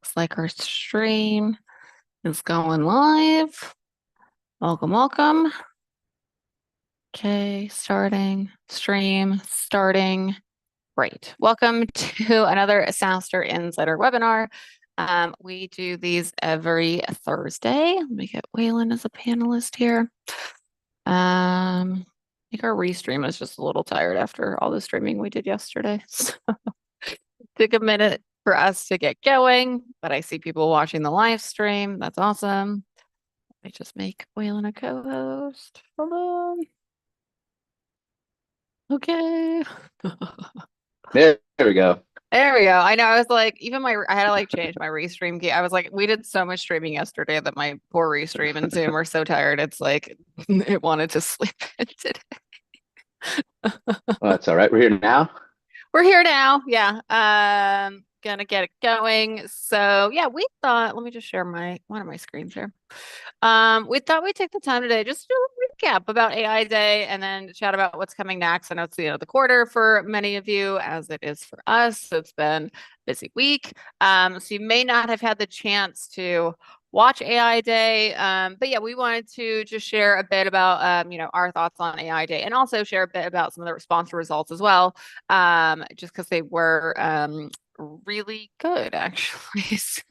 Looks like our stream is going live. Welcome, welcome. Okay, starting, stream, starting. Great. Welcome to another SaaStr Insider webinar. We do these every Thursday. Let me get Waylon as a panelist here. I think our restream is just a little tired after all the streaming we did yesterday. So took a minute for us to get going, but I see people watching the live stream. That's awesome. Let me just make Waylon a co-host. Hold on. Okay. There we go. There we go. I know. I was like, I had to like change my restream key. I was like, we did so much streaming yesterday that my poor restream and Zoom were so tired. It's like it wanted to sleep in today. Well, that's all right. We're here now. We're here now. Yeah. Gonna get it going. So yeah, we thought, let me just share one of my screens here. We thought we'd take the time today just to do a recap about AI Day and then chat about what's coming next. I know it's the end of the quarter for many of you, as it is for us. So it's been a busy week. So you may not have had the chance to watch AI Day. But yeah, we wanted to just share a bit about our thoughts on AI Day and also share a bit about some of the sponsor results as well. Just because they were really good actually. So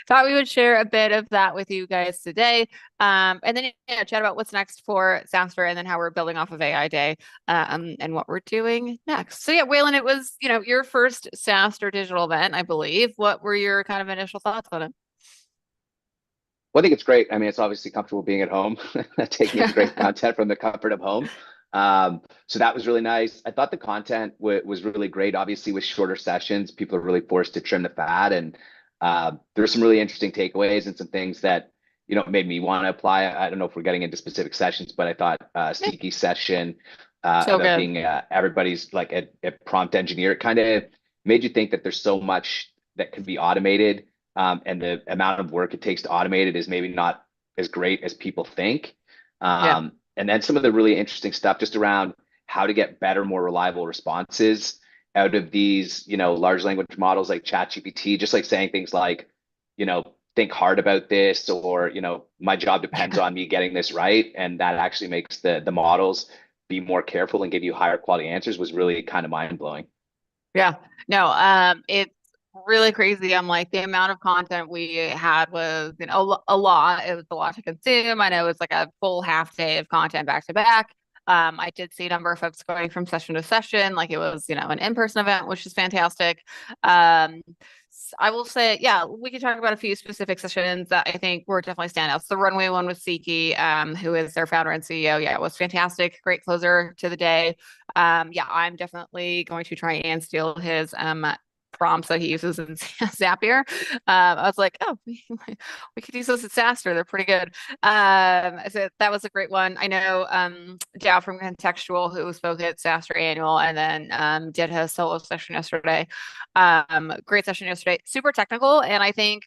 thought we would share a bit of that with you guys today. And then chat about what's next for SaaStr and then how we're building off of AI Day and what we're doing next. So yeah, Waylon, it was, your first SaaStr digital event, I believe. What were your kind of initial thoughts on it? Well, I think it's great. I mean, it's obviously comfortable being at home, taking in great content from the comfort of home. So that was really nice. I thought the content was really great. Obviously, with shorter sessions, people are really forced to trim the fat, and there were some really interesting takeaways and some things that made me want to apply. I don't know if we're getting into specific sessions, but I thought Stiki's session So about good. being everybody's like a prompt engineer, it kind of made you think that there's so much that can be automated, and the amount of work it takes to automate it is maybe not as great as people think. Yeah. And then some of the really interesting stuff just around how to get better, more reliable responses out of these, large language models like ChatGPT, just like saying things like, think hard about this, or, my job depends on me getting this right. And that actually makes the models be more careful and give you higher quality answers was really kind of mind blowing. Yeah. No, it's really crazy. I'm like, the amount of content we had was, a lot. It was a lot to consume. I know it was like a full half day of content back to back. I did see a number of folks going from session to session, like it was, an in-person event, which is fantastic. I will say, yeah, we could talk about a few specific sessions that I think were definitely standouts. The runway one with Siki, who is their founder and CEO. Yeah, it was fantastic. Great closer to the day. Yeah, I'm definitely going to try and steal his prompts that he uses in Zapier. I was like, oh, we could use those at SaaStr. They're pretty good. So that was a great one. I know Dow from Contextual, who spoke at SaaStr Annual, and then did a solo session yesterday. Great session yesterday. Super technical, and I think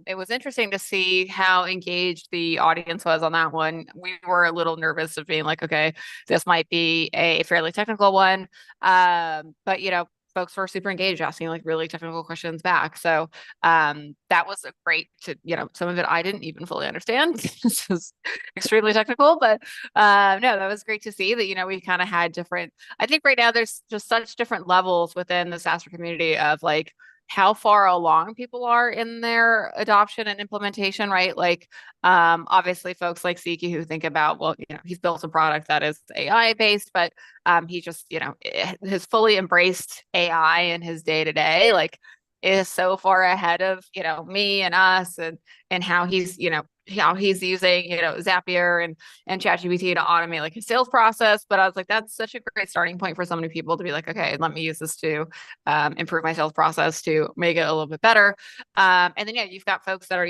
it was interesting to see how engaged the audience was on that one. We were a little nervous of being like, okay, this might be a fairly technical one. But folks were super engaged, asking like really technical questions back. So that was a great some of it I didn't even fully understand. This is extremely technical, but no, that was great to see that, we kind of had different, I think right now there's just such different levels within the SaaStr community of like how far along people are in their adoption and implementation, right? Like, obviously folks like Siki who think about, well, he's built a product that is AI based, but he just, has fully embraced AI in his day to day, like is so far ahead of, me and us and how he's, how he's using, Zapier and ChatGPT to automate like his sales process. But I was like, that's such a great starting point for so many people to be like, okay, let me use this to improve my sales process to make it a little bit better. And then yeah, you've got folks that are,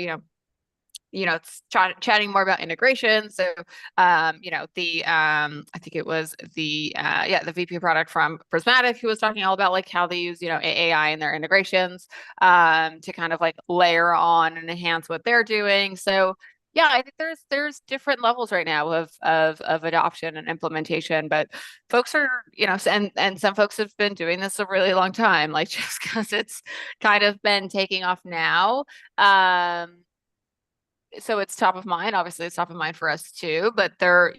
it's chatting more about integration. So, I think it was the VP product from Prismatic who was talking all about like how they use, AI in their integrations, to kind of like layer on and enhance what they're doing. So Yeah, I think there's different levels right now of adoption and implementation, but folks are, and some folks have been doing this a really long time, like just because it's kind of been taking off now. Um, so it's top of mind. Obviously, it's top of mind for us too. But to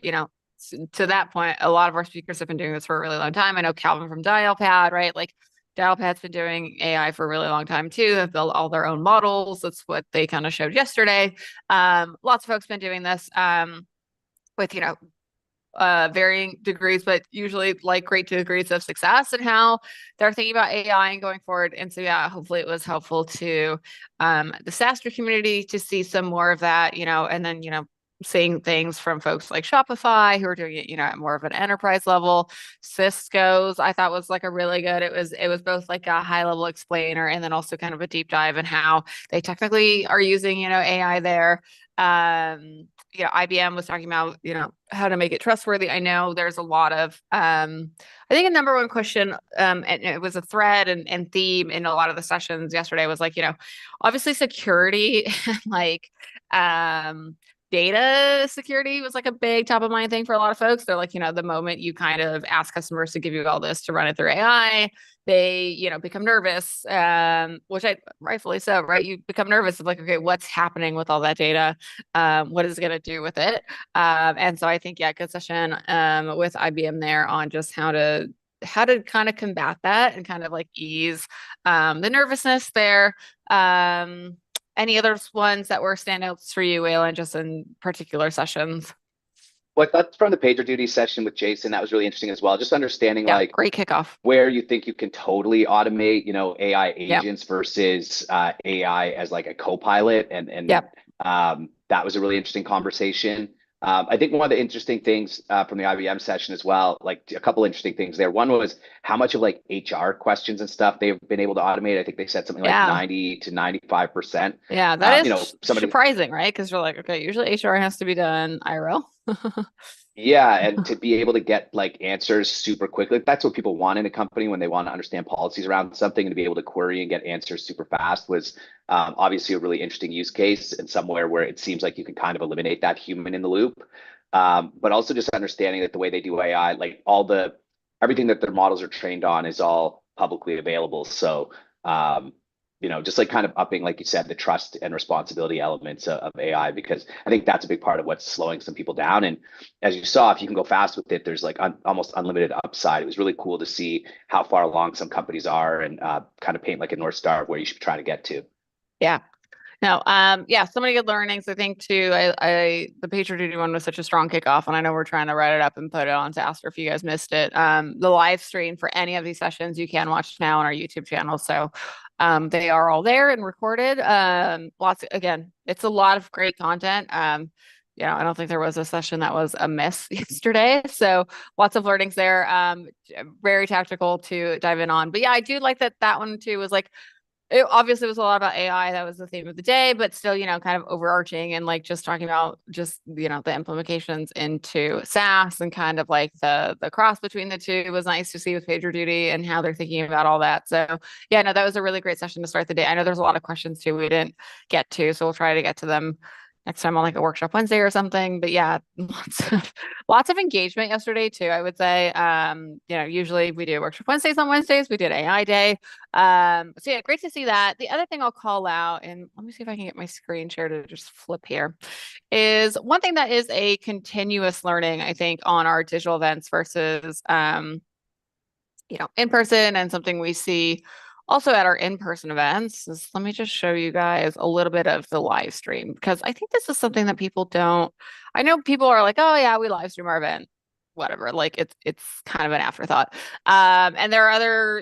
that point, a lot of our speakers have been doing this for a really long time. I know Calvin from Dialpad, right? Like Dialpad's been doing AI for a really long time too. They've built all their own models. That's what they kind of showed yesterday. Lots of folks been doing this with varying degrees, but usually like great degrees of success and how they're thinking about AI and going forward. And so, yeah, hopefully it was helpful to the SaaStr community to see some more of that, and then, seeing things from folks like Shopify who are doing it, at more of an enterprise level. Cisco's, I thought was like a really good, it was both like a high level explainer and then also kind of a deep dive in how they technically are using, AI there. IBM was talking about, how to make it trustworthy. I know there's a lot of, I think a number one question, and it was a thread and theme in a lot of the sessions yesterday was like, obviously security, like, data security was like a big top of mind thing for a lot of folks. They're like, the moment you kind of ask customers to give you all this to run it through AI, they, become nervous, which I rightfully so, right? You become nervous of like, okay, what's happening with all that data? What is it going to do with it? And so I think, yeah, good session with IBM there on just how to kind of combat that and kind of like ease the nervousness there. Any other ones that were standouts for you, Waylon, just in particular sessions? Well, I thought from the PagerDuty session with Jason, that was really interesting as well. Just understanding Yeah, like great kickoff. where you think you can totally automate, AI Yeah, agents versus AI as like a co-pilot, and yeah, that was a really interesting conversation. I think one of the interesting things from the IBM session as well, like a couple interesting things there. One was how much of like HR questions and stuff they've been able to automate. I think they said something like yeah. 90 to 95%. Yeah, that is Somebody surprising, right? Because you're like, okay, usually HR has to be done IRL. Yeah, and to be able to get like answers super quickly, that's what people want in a company when they want to understand policies around something, and to be able to query and get answers super fast was obviously a really interesting use case and somewhere where it seems like you can kind of eliminate that human in the loop. But also just understanding that the way they do AI, like everything that their models are trained on is all publicly available. So just like kind of upping, like you said, the trust and responsibility elements of AI, because I think that's a big part of what's slowing some people down. And as you saw, if you can go fast with it, there's like almost unlimited upside. It was really cool to see how far along some companies are, and kind of paint like a North Star of where you should be trying to get to. Yeah. No, yeah, so many good learnings. I think too, the PagerDuty one was such a strong kickoff, and I know we're trying to write it up and put it on SaaStr if you guys missed it. The live stream for any of these sessions you can watch now on our YouTube channel. So they are all there and recorded. Again, it's a lot of great content. I don't think there was a session that was a miss yesterday. So lots of learnings there. Very tactical to dive in on. But yeah, I do like that one too was like it obviously was a lot about AI. That was the theme of the day, but still, kind of overarching and like just talking about just, the implications into SaaS and kind of like the cross between the two was nice to see with PagerDuty and how they're thinking about all that. So yeah, no, that was a really great session to start the day. I know there's a lot of questions too we didn't get to, so we'll try to get to them next time on like a workshop Wednesday or something. But yeah, lots of engagement yesterday too, I would say. Usually we do workshop Wednesdays on Wednesdays. We did AI day. So yeah, great to see that. The other thing I'll call out, and let me see if I can get my screen share to just flip here, is one thing that is a continuous learning, I think, on our digital events versus in person, and something we see also at our in-person events is, let me just show you guys a little bit of the live stream, because I think this is something that people don't, I know people are like, oh yeah, we live stream our event, whatever, like it's kind of an afterthought. And there are other,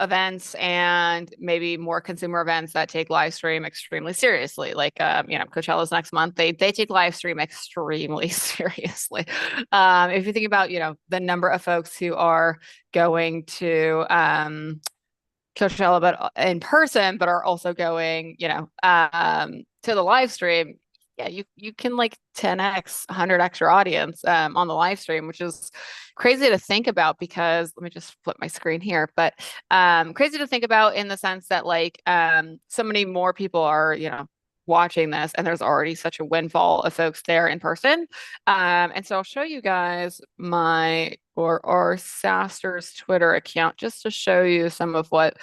events and maybe more consumer events that take live stream extremely seriously. Like Coachella's next month. They take live stream extremely seriously. If you think about, the number of folks who are going to Coachella, but in person, but are also going, to the live stream. Yeah, you can like 10x, 100x your audience on the live stream, which is crazy to think about, because let me just flip my screen here. But crazy to think about in the sense that like so many more people are, watching this, and there's already such a windfall of folks there in person. And so I'll show you guys my or our SaaStr's Twitter account just to show you some of what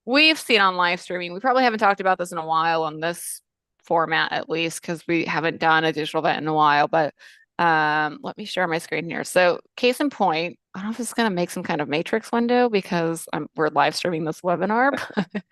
we've seen on live streaming. We probably haven't talked about this in a while on this format, at least, because we haven't done a digital event in a while. But let me share my screen here. So, case in point, I don't know if this is going to make some kind of matrix window because we're live streaming this webinar. But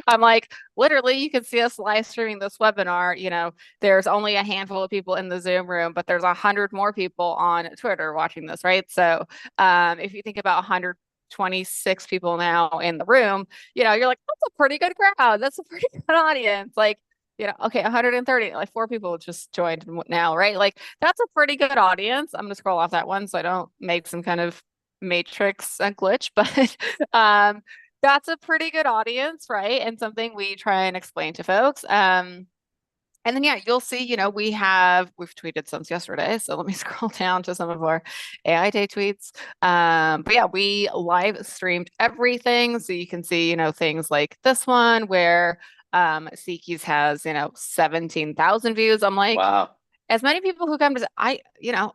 I'm like, literally, you can see us live streaming this webinar. There's only a handful of people in the Zoom room, but there's 100 more people on Twitter watching this, right? So, if you think about 126 people now in the room, you're like, that's a pretty good crowd. That's a pretty good audience. Like, okay, 130, like 4 people just joined now, right? Like, that's a pretty good audience. I'm gonna scroll off that one so I don't make some kind of matrix glitch, but that's a pretty good audience, right? And something we try and explain to folks. And then, yeah, you'll see, we've tweeted some yesterday. So let me scroll down to some of our AI Day tweets. But yeah, we live streamed everything. So you can see, things like this one where Seekies has, 17,000 views. I'm like, Wow. as many people who come to,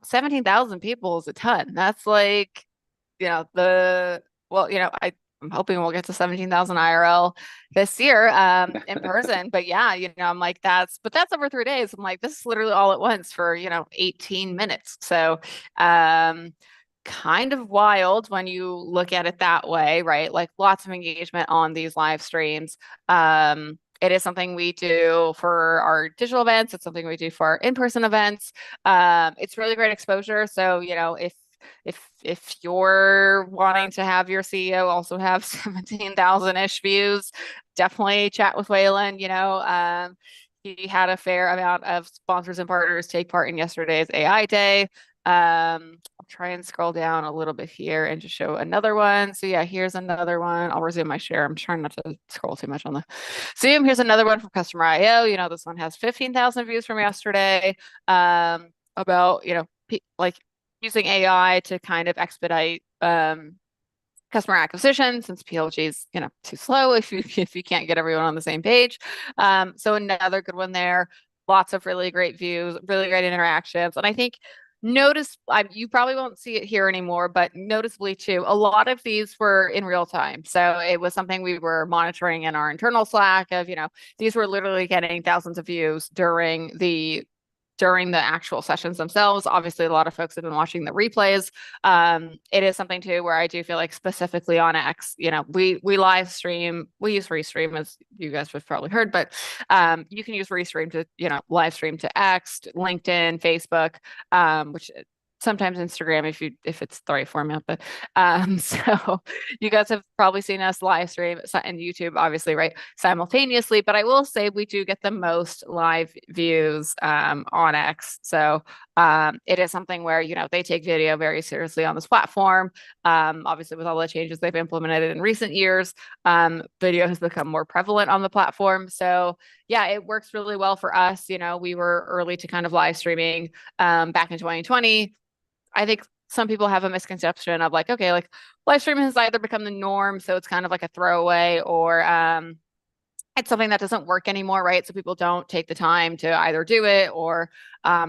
17,000 people is a ton. That's like, well, I'm hoping we'll get to 17,000 IRL this year in person. But yeah, I'm like, that's over 3 days. I'm like, this is literally all at once for, 18 minutes. So kind of wild when you look at it that way, right? Like lots of engagement on these live streams. It is something we do for our digital events. It's something we do for our in-person events. It's really great exposure. So, if you're wanting to have your CEO also have 17,000-ish views, definitely chat with Waylon. He had a fair amount of sponsors and partners take part in yesterday's AI Day. I'll try and scroll down a little bit here and just show another one. So yeah, here's another one. I'll resume my share. I'm trying not to scroll too much on the Zoom. Here's another one from Customer IO. This one has 15,000 views from yesterday. About, like using AI to kind of expedite customer acquisition since PLG is, too slow if you can't get everyone on the same page. So another good one there. Lots of really great views, really great interactions. And I think you probably won't see it here anymore, but noticeably too, a lot of these were in real time. So it was something we were monitoring in our internal Slack of, these were literally getting thousands of views during the actual sessions themselves. Obviously, a lot of folks have been watching the replays. It is something too where I do feel like specifically on X, we live stream, we use Restream as you guys have probably heard, but you can use Restream to, live stream to X, LinkedIn, Facebook, which sometimes Instagram if it's the right format. But so you guys have probably seen us live stream and YouTube, obviously, right, simultaneously. But I will say we do get the most live views on X. So it is something where they take video very seriously on this platform. Obviously, with all the changes they've implemented in recent years, video has become more prevalent on the platform. So yeah, it works really well for us. We were early to kind of live streaming back in 2020. I think some people have a misconception of like, okay, like live streaming has either become the norm, so it's kind of like a throwaway, or it's something that doesn't work anymore, right? So people don't take the time to either do it or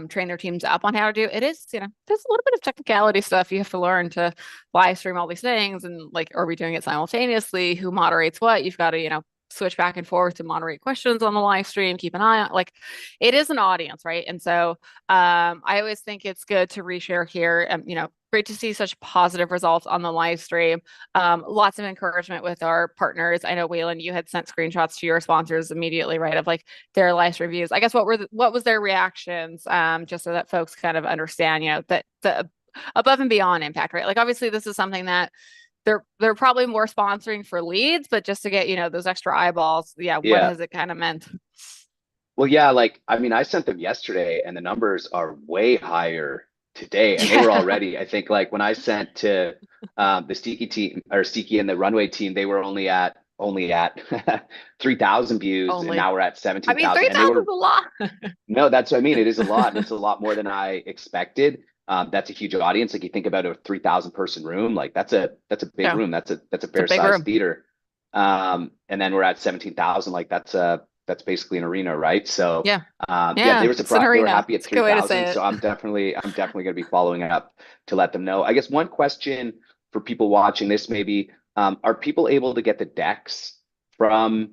train their teams up on how to do it. It is, there's a little bit of technicality stuff you have to learn to live stream all these things, and like, are we doing it simultaneously? Who moderates what? You've got to, switch back and forth to moderate questions on the live stream, keep an eye on, like, it is an audience, right? And so I always think it's good to reshare here. Great to see such positive results on the live stream. Lots of encouragement with our partners. I know, Waylon, you had sent screenshots to your sponsors immediately, right, of like their live stream views. I guess what was their reactions, just so that folks kind of understand, that the above and beyond impact, right? Like, obviously, this is something that they're probably more sponsoring for leads, but just to get, those extra eyeballs, yeah, what Yeah. has it kind of meant? Well, yeah, like, I mean, I sent them yesterday and the numbers are way higher today. And they were already, I think, like when I sent to the Steaky team or Steaky and the Runway team, they were only at 3,000 views, and Only, now we're at I mean, 17,000. And they 3,000 is were, a lot. no, that's what I mean. It is a lot. And it's a lot more than I expected. That's a huge audience. Like, you think about a 3,000 person room, like that's a big No, room. That's a it's a fair big sized room. theater. And then we're at 17,000. Like, that's that's basically an arena, right? So Yeah. yeah, Yeah. It's an they were arena. happy at It's a good way to 3,000. say So it. I'm definitely going to be following up to let them know. I guess one question for people watching this maybe, are people able to get the decks from,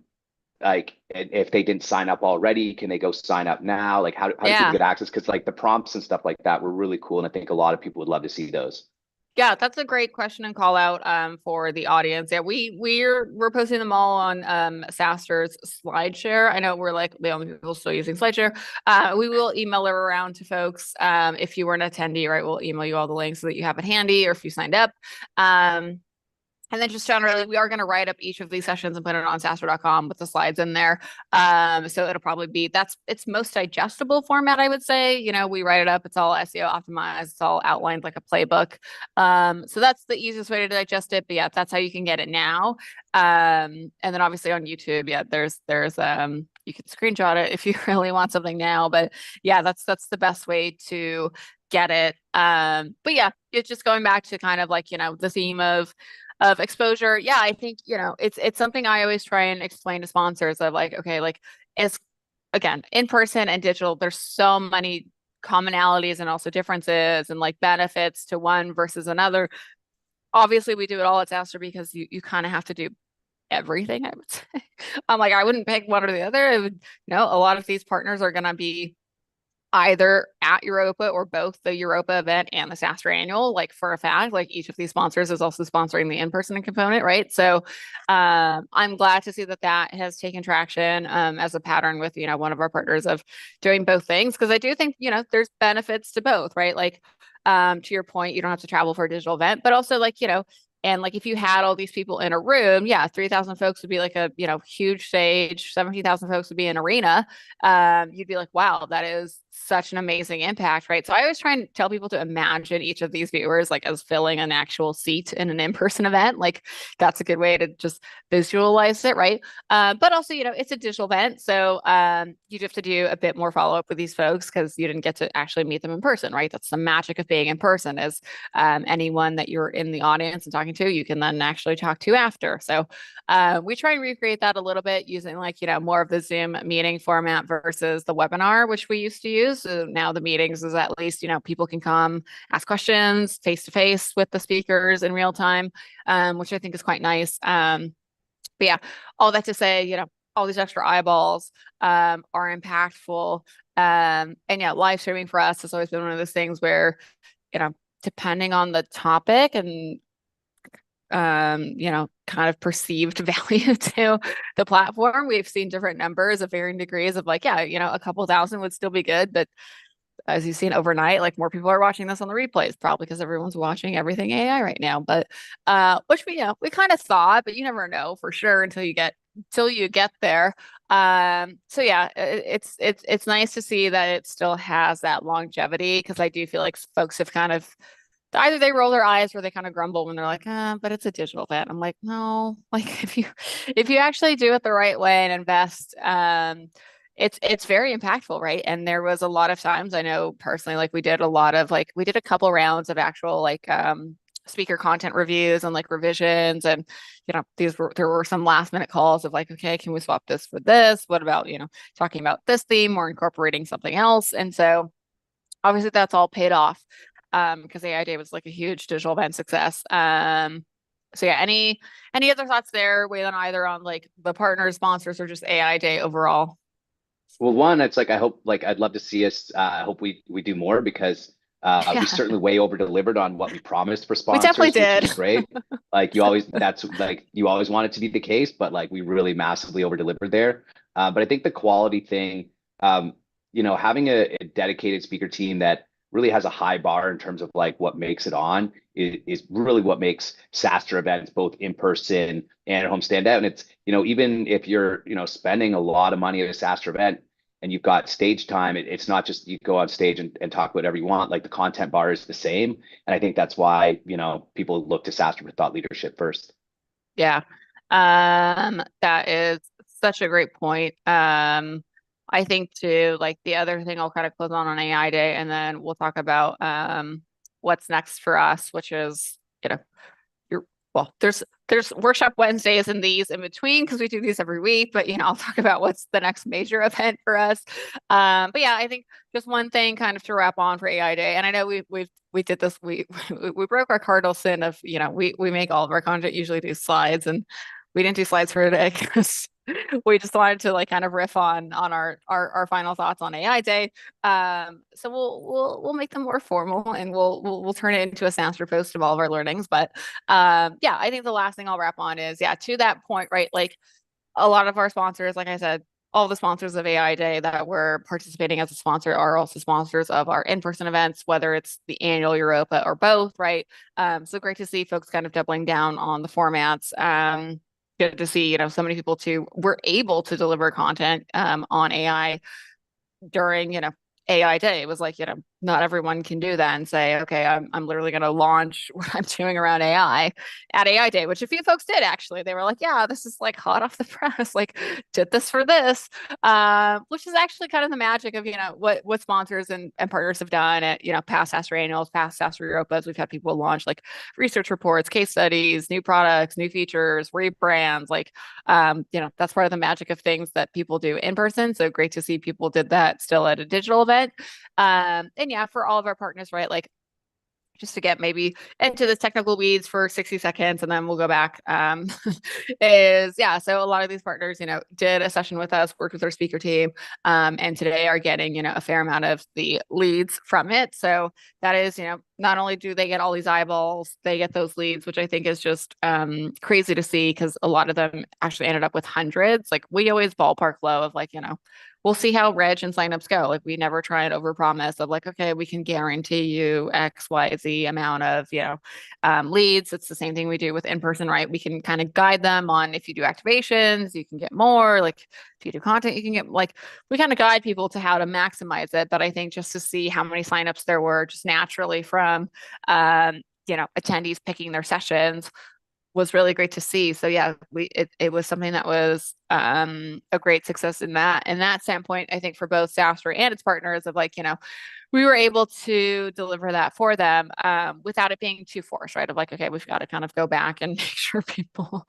like, if they didn't sign up already, can they go sign up now? Like how do people Yeah. get access? Because like the prompts and stuff like that were really cool. And I think a lot of people would love to see those. Yeah, that's a great question and call out for the audience. Yeah, we're posting them all on SaaStr's SlideShare. I know we're like the only people still using SlideShare. We will email it around to folks. If you were an attendee, right, we'll email you all the links so that you have it handy, or if you signed up. Um, and then just generally, we are going to write up each of these sessions and put it on SaaStr.com with the slides in there. So it'll probably be that's its most digestible format, I would say. You know, we write it up, it's all SEO optimized, it's all outlined like a playbook. So that's the easiest way to digest it. But yeah, that's how you can get it now. And then obviously on YouTube, yeah, there's you can screenshot it if you really want something now. But yeah, that's the best way to get it. But yeah, it's just going back to kind of like, you know, the theme of exposure. Yeah, I think, you know, it's something I always try and explain to sponsors of like, okay, like it's again, in person and digital, there's so many commonalities and also differences and like benefits to one versus another. Obviously, we do it all at SaaStr because you kind of have to do everything, I would say. I'm like, I wouldn't pick one or the other. It would, you know, a lot of these partners are gonna be either at Europa or both the Europa event and the SaaStr annual, like for a fact, like each of these sponsors is also sponsoring the in-person component, right? So I'm glad to see that that has taken traction as a pattern with, you know, one of our partners of doing both things. Because I do think, you know, there's benefits to both, right? Like to your point, you don't have to travel for a digital event, but also like, you know, and like if you had all these people in a room, yeah, 3,000 folks would be like a, you know, huge stage, 17,000 folks would be an arena. You'd be like, wow, that is such an amazing impact, right? So I always try and tell people to imagine each of these viewers like as filling an actual seat in an in-person event. Like that's a good way to just visualize it, right? But also, you know, it's a digital event, so you have to do a bit more follow-up with these folks because you didn't get to actually meet them in person, right? That's the magic of being in person is anyone that you're in the audience and talking to, you can then actually talk to after. So we try and recreate that a little bit using like, you know, more of the Zoom meeting format versus the webinar, which we used to use. So now the meetings is at least, you know, people can come ask questions face to face with the speakers in real time, which I think is quite nice. But yeah, all that to say, you know, all these extra eyeballs are impactful. And yeah, live streaming for us has always been one of those things where, you know, depending on the topic and you know, kind of perceived value to the platform. We've seen different numbers of varying degrees of like, yeah, you know, a couple thousand would still be good, but as you've seen overnight, like more people are watching this on the replays, probably because everyone's watching everything AI right now. But which we, you know, we kind of thought, but you never know for sure until you get there. So yeah, it's nice to see that it still has that longevity because I do feel like folks have kind of either they roll their eyes or they kind of grumble when they're like, but it's a digital event. I'm like, no, like if you actually do it the right way and invest, it's very impactful, right? And there was a lot of times I know personally, like we did a lot of like we did a couple rounds of actual like speaker content reviews and like revisions and you know there were some last minute calls of like, okay, can we swap this for this? What about, you know, talking about this theme or incorporating something else? And so obviously that's all paid off because AI Day was like a huge digital event success. So yeah, any other thoughts there, Waylon, either on like the partners, sponsors, or just AI Day overall? Well, one, it's like I hope, like I'd love to see us. I hope we do more because we Yeah, certainly way over delivered on what we promised for we definitely sponsors, which did. was great. Like you always want it to be the case, but like we really massively over delivered there. But I think the quality thing, you know, having a dedicated speaker team that really has a high bar in terms of like what makes it on is really what makes SaaStr events both in person and at home stand out. And it's, you know, even if you're, you know, spending a lot of money at a SaaStr event and you've got stage time, it's not just you go on stage and talk whatever you want. Like the content bar is the same. And I think that's why, you know, people look to SaaStr for thought leadership first. Yeah. That is such a great point. I think too, like the other thing I'll kind of close on AI Day, and then we'll talk about what's next for us, which is, you know, your well, there's workshop Wednesdays and these in between because we do these every week. But I'll talk about what's the next major event for us. But yeah, I think just one thing kind of to wrap on for AI Day, and I know we did this. We broke our cardinal sin of we make all of our content usually do slides, and we didn't do slides for today because we just wanted to like kind of riff on our final thoughts on AI Day. So we'll make them more formal and we'll turn it into a SaaStr post of all of our learnings. But yeah, I think the last thing I'll wrap on is to that point, right? Like a lot of our sponsors, like I said, all the sponsors of AI Day that were participating as a sponsor are also sponsors of our in-person events, whether it's the annual Europa or both, right? So great to see folks kind of doubling down on the formats. Good to see, so many people too were able to deliver content on AI during, AI Day. It was like, not everyone can do that and say, okay, I'm literally going to launch what I'm doing around AI at AI Day, which a few folks did actually. They were like, yeah, this is like hot off the press, like did this for this, which is actually kind of the magic of, what sponsors and partners have done at, past SaaStr annuals, past SaaStr Europas. We've had people launch like research reports, case studies, new products, new features, rebrands, like, that's part of the magic of things that people do in person. So great to see people did that still at a digital event. And yeah, for all of our partners, right? Like just to get maybe into the technical weeds for 60 seconds and then we'll go back so a lot of these partners did a session with us, worked with our speaker team, and today are getting a fair amount of the leads from it. So that is not only do they get all these eyeballs, they get those leads, which I think is just crazy to see because a lot of them actually ended up with hundreds. Like we always ballpark low of like we'll see how reg and signups go. Like we never try and overpromise of like, okay, we can guarantee you X, Y, Z amount of, leads. It's the same thing we do with in-person, right? We can kind of guide them on if you do activations, you can get more. Like if you do content, you can get like, we kind of guide people to how to maximize it. But I think just to see how many signups there were just naturally from, attendees picking their sessions was really great to see. So yeah, it was something that was a great success in that standpoint. I think for both SaaStr and its partners of like, we were able to deliver that for them without it being too forced, right? Of like, okay, we've got to kind of go back and make sure people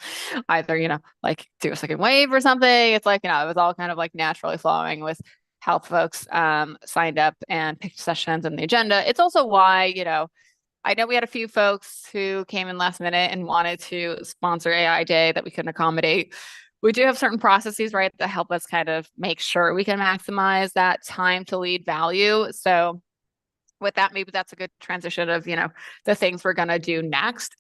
either, like do a second wave or something. It's like, it was all kind of like naturally flowing with how folks signed up and picked sessions and the agenda. It's also why, I know we had a few folks who came in last minute and wanted to sponsor AI Day that we couldn't accommodate. We do have certain processes, right, that help us kind of make sure we can maximize that time to lead value. So with that, maybe that's a good transition of, the things we're going to do next,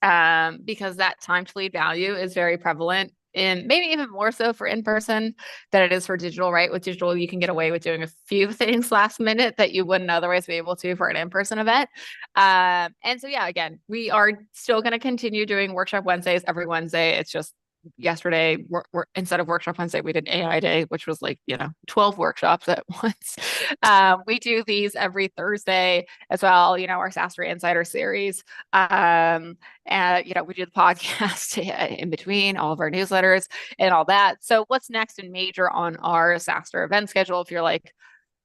because that time to lead value is very prevalent in maybe even more so for in-person than it is for digital, right? With digital, you can get away with doing a few things last minute that you wouldn't otherwise be able to for an in-person event. And so, yeah, again, we are still going to continue doing workshop Wednesdays every Wednesday. It's just yesterday we're instead of workshop Wednesday we did AI Day, which was like 12 workshops at once. We do these every Thursday as well, our SaaStr Insider series, and we do the podcast in between all of our newsletters and all that. So what's next and major on our SaaStr event schedule? If you're like,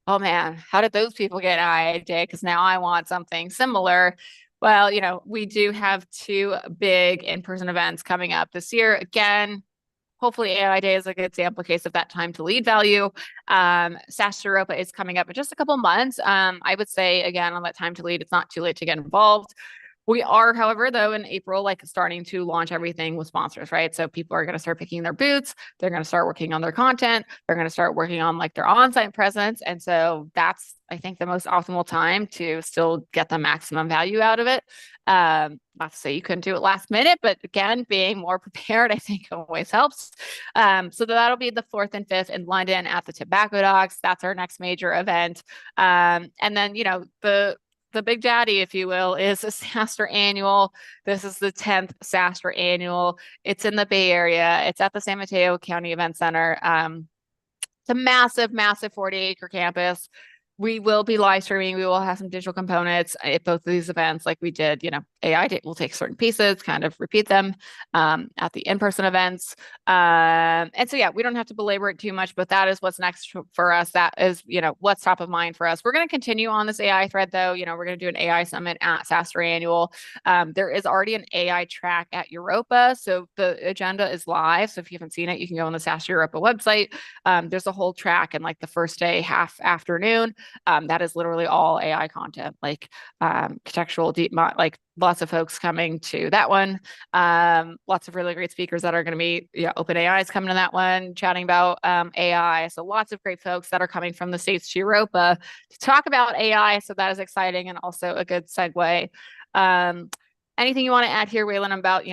oh man, how did those people get AI Day? Because now I want something similar. Well, we do have two big in-person events coming up this year. Again, hopefully AI Day is a good sample case of that time to lead value. SaaStr Europa is coming up in just a couple months. I would say, again, on that time to lead, it's not too late to get involved. We are, however, though, in April, like starting to launch everything with sponsors, right? So people are going to start picking their boots. They're going to start working on their content. They're going to start working on like their on-site presence. And so that's, I think, the most optimal time to still get the maximum value out of it. Not to say you couldn't do it last minute, but again, being more prepared, I think always helps. So that'll be the 4th and 5th in London at the Tobacco Dogs. That's our next major event. And then, the big daddy, if you will, is a SaaStr annual. This is the 10th SaaStr annual. It's in the Bay Area. It's at the San Mateo County Event Center. It's a massive, massive 40-acre campus. We will be live streaming. We will have some digital components at both of these events, like we did. We'll take certain pieces, kind of repeat them at the in-person events. And so, yeah, we don't have to belabor it too much, but that is what's next for us. That is, what's top of mind for us. We're going to continue on this AI thread, though. We're going to do an AI summit at SaaStr Annual. There is already an AI track at Europa, so the agenda is live. So if you haven't seen it, you can go on the SaaStr Europa website. There's a whole track, and like the first day, half afternoon, that is literally all AI content, like contextual deep, like lots of folks coming to that one. Lots of really great speakers that are going to be, OpenAI is coming to that one, chatting about AI. So lots of great folks that are coming from the States to Europa to talk about AI. So that is exciting and also a good segue. Anything you want to add here, Waylon, about,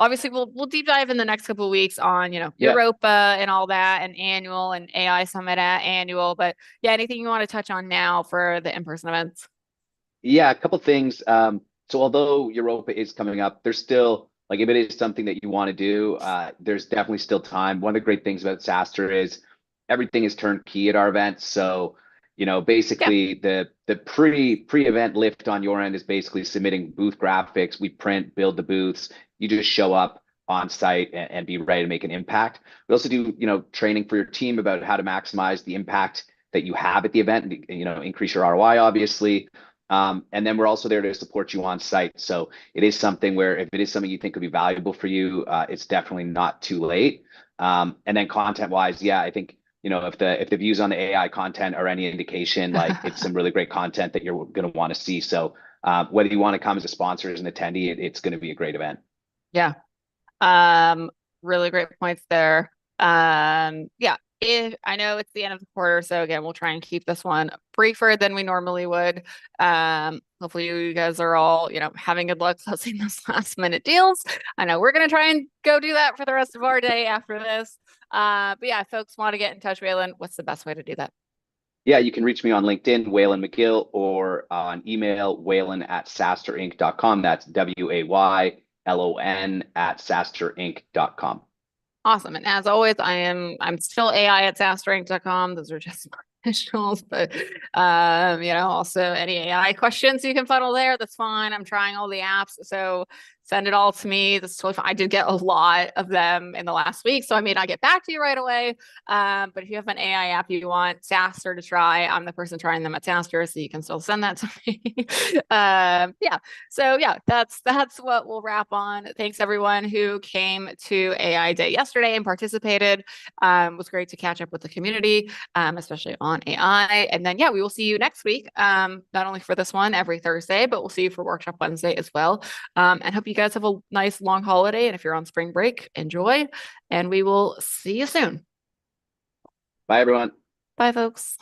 obviously we'll deep dive in the next couple of weeks on, Yeah. Europa and all that, and annual and AI Summit at annual. But yeah, anything you want to touch on now for the in-person events? Yeah, a couple things. So although Europa is coming up, there's still like if it is something that you want to do, there's definitely still time. One of the great things about SaaStr is everything is turnkey at our events. So, Yeah. basically the pre-event lift on your end is basically submitting booth graphics. We print, build the booths. You just show up on site and be ready to make an impact. We also do, training for your team about how to maximize the impact that you have at the event and, increase your ROI, obviously. And then we're also there to support you on site. So it is something where if it is something you think could be valuable for you, it's definitely not too late. And then content wise, yeah, I think, if the views on the AI content are any indication, like it's some really great content that you're going to want to see. So whether you want to come as a sponsor, as an attendee, it's going to be a great event. Yeah. Really great points there. Yeah, if I know it's the end of the quarter, so again, we'll try and keep this one briefer than we normally would. Hopefully you guys are all, having good luck closing those last minute deals. I know we're gonna try and go do that for the rest of our day after this. But yeah, if folks want to get in touch, Waylon, what's the best way to do that? Yeah, you can reach me on LinkedIn, Waylon McGill, or on email, waylon@sastrinc.com. That's WAYLON at sastrinc.com. Awesome. And as always, I'm still AI at SaaStr.com. Those are just my initials, but also any AI questions you can funnel there. That's fine. I'm trying all the apps. So send it all to me. That's totally fine. I did get a lot of them in the last week, so I may not get back to you right away. But if you have an AI app you want SaaStr to try, I'm the person trying them at SaaStr, so you can still send that to me. Yeah. So yeah, that's what we'll wrap on. Thanks everyone who came to AI Day yesterday and participated. It was great to catch up with the community, especially on AI. And then yeah, we will see you next week. Not only for this one every Thursday, but we'll see you for Workshop Wednesday as well. And hope you guys have a nice long holiday. And if you're on spring break, enjoy. And we will see you soon. Bye, everyone. Bye, folks.